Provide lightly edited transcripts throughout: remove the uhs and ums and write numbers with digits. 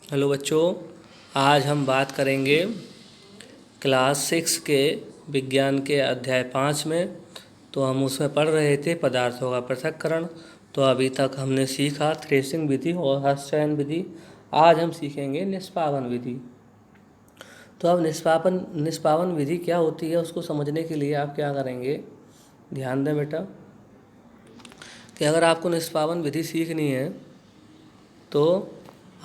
Hello बच्चों, आज हम बात करेंगे क्लास 6 के विज्ञान के अध्याय 5 में। तो हम उसमें पढ़ रहे थे पदार्थों का पृथक्करण। तो अभी तक हमने सीखा थ्रेसिंग विधि और हस्तचयन विधि। आज हम सीखेंगे निष्पादन विधि। तो अब निष्पादन विधि क्या होती है उसको समझने के लिए आप क्या करेंगे, ध्यान दें बेटा कि अगर आपको निष्पादन विधि सीखनी है तो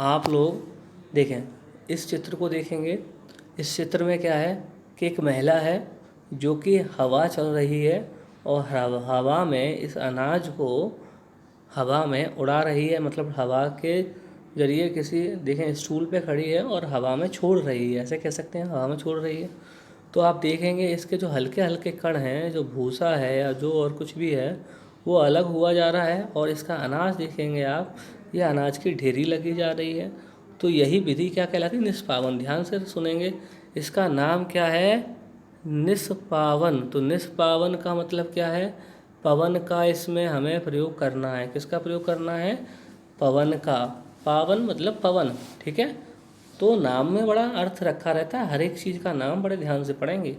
आप लोग देखें, इस चित्र को देखेंगे। इस चित्र में क्या है कि एक महिला है जो कि हवा चल रही है और हवा में इस अनाज को हवा में उड़ा रही है, मतलब हवा के जरिए किसी देखें स्टूल पे खड़ी है और हवा में छोड़ रही है, ऐसे कह सकते हैं, हवा में छोड़ रही है। तो आप देखेंगे इसके जो हल्के हल्के कण हैं, जो भूसा है या जो और कुछ भी है, वो अलग हुआ जा रहा है। और इसका अनाज देखेंगे आप, ये अनाज की ढेरी लगी जा रही है। तो यही विधि क्या कहलाती है, निष्पादन। ध्यान से सुनेंगे, इसका नाम क्या है, निष्पादन। तो निष्पादन का मतलब क्या है, पवन का इसमें हमें प्रयोग करना है। किसका प्रयोग करना है, पवन का। पावन मतलब पवन, ठीक है। तो नाम में बड़ा अर्थ रखा रहता है, हर एक चीज़ का नाम बड़े ध्यान से पढ़ेंगे।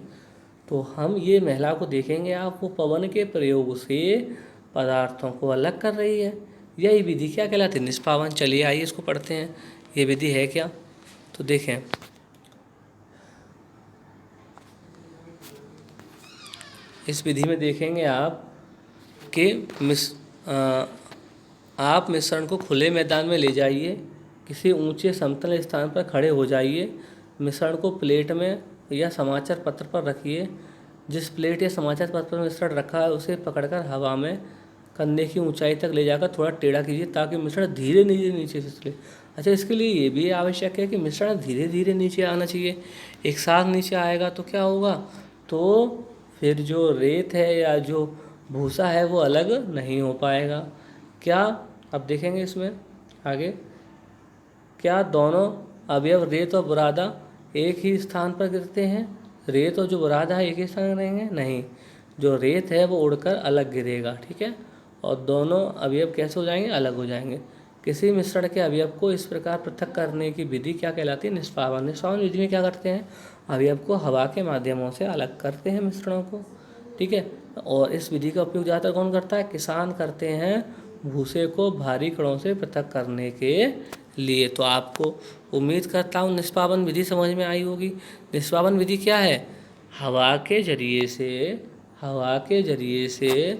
तो हम ये महिला को देखेंगे आप, वो पवन के प्रयोग से पदार्थों को अलग कर रही है। यही विधि क्या कहलाती है, निष्पादन। चलिए आइए इसको पढ़ते हैं, ये विधि है क्या। तो देखें, इस विधि में देखेंगे आप कि आप मिश्रण को खुले मैदान में ले जाइए, किसी ऊंचे समतल स्थान पर खड़े हो जाइए, मिश्रण को प्लेट में या समाचार पत्र पर रखिए। जिस प्लेट या समाचार पत्र पर मिश्रण रखा है उसे पकड़कर हवा में कंधे की ऊंचाई तक ले जाकर थोड़ा टेढ़ा कीजिए ताकि मिश्रण धीरे नीचे नीचे फिसले। अच्छा, इसके लिए ये भी आवश्यक है कि मिश्रण धीरे धीरे नीचे आना चाहिए। एक साथ नीचे आएगा तो क्या होगा, तो फिर जो रेत है या जो भूसा है वो अलग नहीं हो पाएगा। क्या, अब देखेंगे इसमें आगे, क्या दोनों अवयव रेत और बुरादा एक ही स्थान पर गिरते हैं। रेत और जो बुरादा है एक ही स्थान रहेंगे, नहीं, जो रेत है वो उड़कर अलग गिरेगा, ठीक है। और दोनों अवयव कैसे हो जाएंगे, अलग हो जाएंगे। किसी मिश्रण के अवयव को इस प्रकार पृथक करने की विधि क्या कहलाती है, निष्पादन। निष्पादन विधि में क्या करते हैं, अवयव को हवा के माध्यमों से अलग करते हैं, मिश्रणों को, ठीक है। और इस विधि का उपयोग ज़्यादातर कौन करता है, किसान करते हैं, भूसे को भारी कणों से पृथक करने के लिए। तो आपको उम्मीद करता हूँ निष्पादन विधि समझ में आई होगी। निष्पादन विधि क्या है, हवा के जरिए से हवा के जरिए से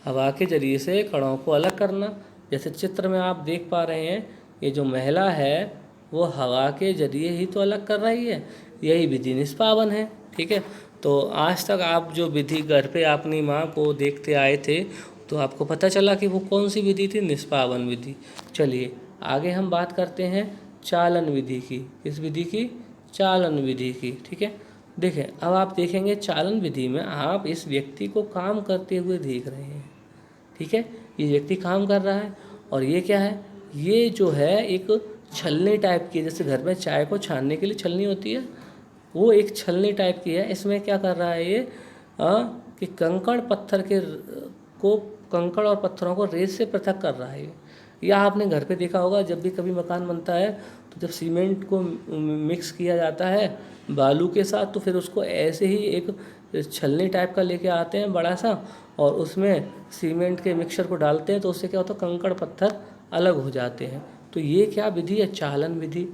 हवा के जरिए से कणों को अलग करना। जैसे चित्र में आप देख पा रहे हैं, ये जो महिला है वो हवा के जरिए ही तो अलग कर रही है, यही विधि निष्पादन है, ठीक है। तो आज तक आप जो विधि घर पे अपनी माँ को देखते आए थे तो आपको पता चला कि वो कौन सी विधि थी, निष्पादन विधि। चलिए आगे हम बात करते हैं चालन विधि की। इस विधि की, चालन विधि की, ठीक है। देखें, अब आप देखेंगे चालन विधि में आप इस व्यक्ति को काम करते हुए देख रहे हैं, ठीक है। ये व्यक्ति काम कर रहा है और ये क्या है, ये जो है एक छलनी टाइप की है, जैसे घर में चाय को छानने के लिए छलनी होती है, वो एक छलनी टाइप की है। इसमें क्या कर रहा है ये, कि कंकड़ और पत्थरों को रेत से पृथक कर रहा है। या आपने घर पे देखा होगा, जब भी कभी मकान बनता है तो जब सीमेंट को मिक्स किया जाता है बालू के साथ, तो फिर उसको ऐसे ही एक छलनी टाइप का लेके आते हैं बड़ा सा, और उसमें सीमेंट के मिक्सचर को डालते हैं, तो उससे क्या होता है, कंकड़ पत्थर अलग हो जाते हैं। तो ये क्या विधि है, चालन विधि।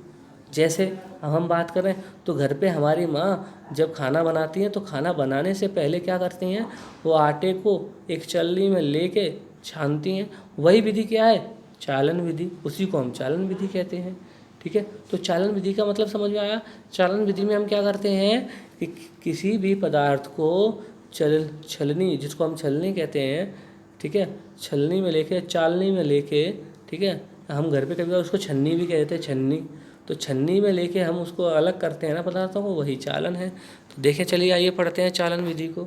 जैसे अब हम बात करें तो घर पे हमारी माँ जब खाना बनाती हैं तो खाना बनाने से पहले क्या करती हैं, वो आटे को एक चलनी में लेके छानती हैं। वही विधि क्या है, चालन विधि, उसी को हम चालन विधि कहते हैं, ठीक है। तो चालन विधि का मतलब समझ में आया। चालन विधि में हम क्या करते हैं कि किसी भी पदार्थ को छलनी, जिसको हम छलनी कहते हैं, ठीक है, छलनी में लेके, चालनी में लेके, ठीक है, हम घर पे कभी उसको छन्नी भी कहते हैं, छन्नी। तो छन्नी में लेके हम उसको अलग करते हैं ना पदार्थों को, वही चालन है। तो देखें, चलिए आइए पढ़ते हैं चालन विधि को।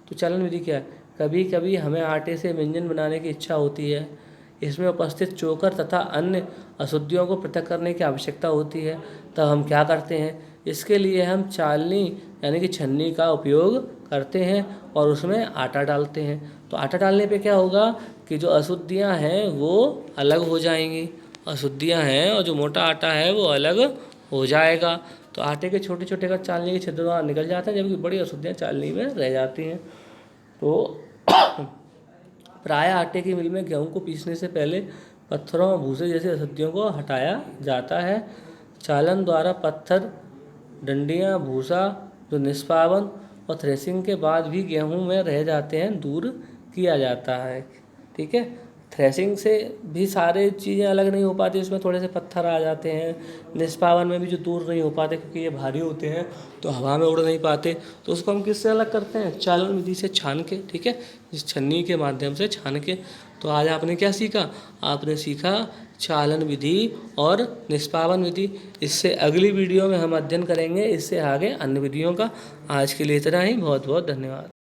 तो चालन विधि क्या है, कभी कभी हमें आटे से व्यंजन बनाने की इच्छा होती है, इसमें उपस्थित चोकर तथा अन्य अशुद्धियों को पृथक करने की आवश्यकता होती है, तब हम क्या करते हैं, इसके लिए हम चालनी यानी कि छन्नी का उपयोग करते हैं और उसमें आटा डालते हैं। तो आटा डालने पे क्या होगा कि जो अशुद्धियां हैं वो अलग हो जाएंगी। अशुद्धियाँ हैं और जो मोटा आटा है वो अलग हो जाएगा। तो आटे के छोटे छोटे कण चालनी के छिद्र द्वारा निकल जाते हैं, जबकि बड़ी अशुद्धियाँ चालनी में रह जाती हैं। तो प्राय आटे की मिल में गेहूँ को पीसने से पहले पत्थरों और भूसे जैसी अशुद्धियों को हटाया जाता है। चालन द्वारा पत्थर, डंडियाँ, भूसा जो निष्पावन और थ्रेसिंग के बाद भी गेहूं में रह जाते हैं दूर किया जाता है। ठीक है, थ्रेसिंग से भी सारे चीज़ें अलग नहीं हो पाती, इसमें थोड़े से पत्थर आ जाते हैं। निष्पावन में भी जो दूर नहीं हो पाते क्योंकि ये भारी होते हैं तो हवा में उड़ नहीं पाते, तो उसको हम किससे अलग करते हैं? चालन विधि से छान के। ठीक है, इस छन्नी के माध्यम से छान के। तो आज आपने क्या सीखा? आपने सीखा चालन विधि और निष्पावन विधि। इससे अगली वीडियो में हम अध्ययन करेंगे इससे आगे अन्य विधियों का। आज के लिए इतना ही। बहुत बहुत धन्यवाद।